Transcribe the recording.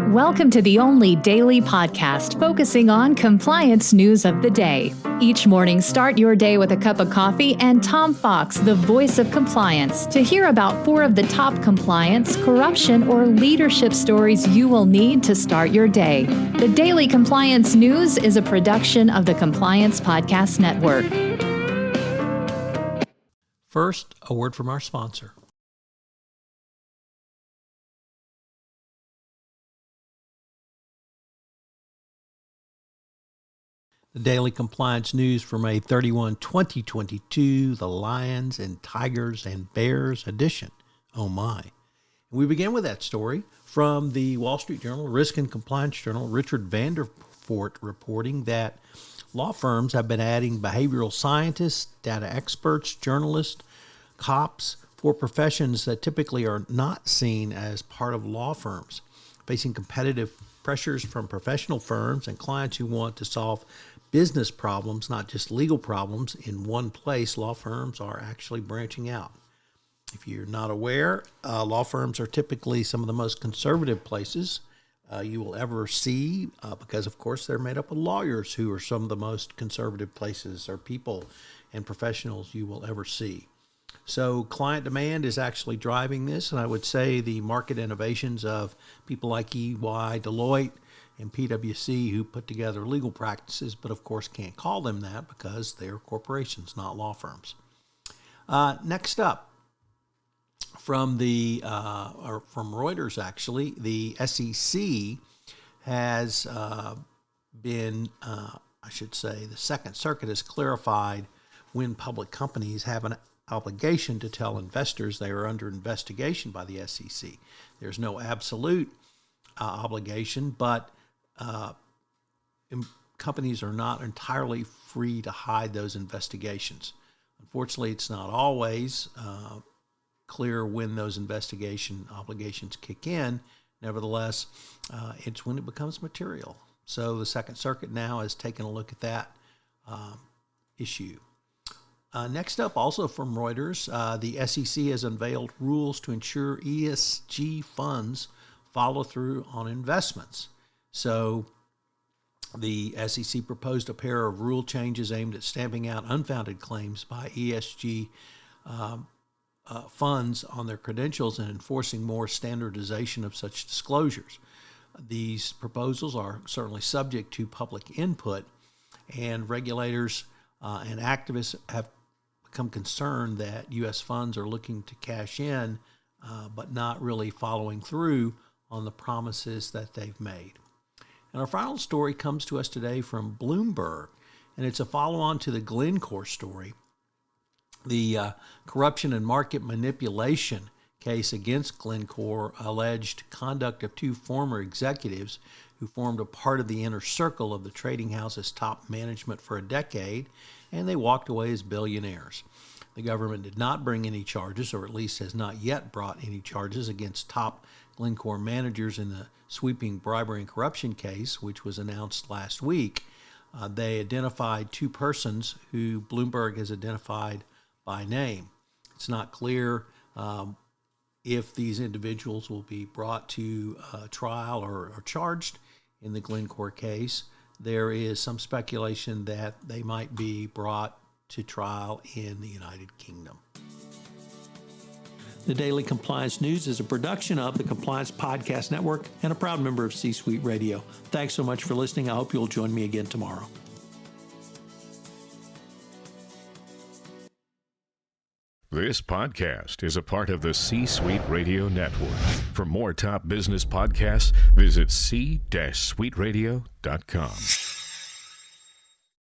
Welcome to the only daily podcast focusing on compliance news of the day. Each morning, start your day with a cup of coffee and Tom Fox, the voice of compliance, to hear about 4 of the top compliance, corruption, or leadership stories you will need to start your day. The Daily Compliance News is a production of the Compliance Podcast Network. First, a word from our sponsor. The Daily Compliance News for May 31, 2022, the Lions and Tigers and Bears edition. Oh my. We begin with that story from the Wall Street Journal, Risk and Compliance Journal, Richard Vanderfort reporting that law firms have been adding behavioral scientists, data experts, journalists, cops for professions that typically are not seen as part of law firms. Facing competitive pressures from professional firms and clients who want to solve business problems, not just legal problems, in one place, law firms are actually branching out. If you're not aware, law firms are typically some of the most conservative places you will ever see because, of course, they're made up of lawyers who are some of the most conservative places or people and professionals you will ever see. So client demand is actually driving this, and I would say the market innovations of people like EY, Deloitte, and PwC who put together legal practices, but of course can't call them that because they're corporations, not law firms. Next up, from Reuters actually, the SEC has the Second Circuit has clarified when public companies have an obligation to tell investors they are under investigation by the SEC. There's no absolute obligation, but companies are not entirely free to hide those investigations. Unfortunately, it's not always clear when those investigation obligations kick in. Nevertheless, it's when it becomes material. So the Second Circuit now has taken a look at that issue. Next up, also from Reuters, the SEC has unveiled rules to ensure ESG funds follow through on investments. So the SEC proposed a pair of rule changes aimed at stamping out unfounded claims by ESG funds on their credentials and enforcing more standardization of such disclosures. These proposals are certainly subject to public input, and regulators and activists have become concerned that U.S. funds are looking to cash in, but not really following through on the promises that they've made. And our final story comes to us today from Bloomberg, and it's a follow-on to the Glencore story. The corruption and market manipulation case against Glencore alleged conduct of 2 former executives who formed a part of the inner circle of the trading house's top management for a decade, and they walked away as billionaires. The government did not bring any charges, or at least has not yet brought any charges against top Glencore managers in the sweeping bribery and corruption case, which was announced last week. They identified 2 persons who Bloomberg has identified by name. It's not clear if these individuals will be brought to trial or charged in the Glencore case. There is some speculation that they might be brought to trial in the United Kingdom. The Daily Compliance News is a production of the Compliance Podcast Network and a proud member of C-Suite Radio. Thanks so much for listening. I hope you'll join me again tomorrow. This podcast is a part of the C-Suite Radio Network. For more top business podcasts, visit c-suiteradio.com.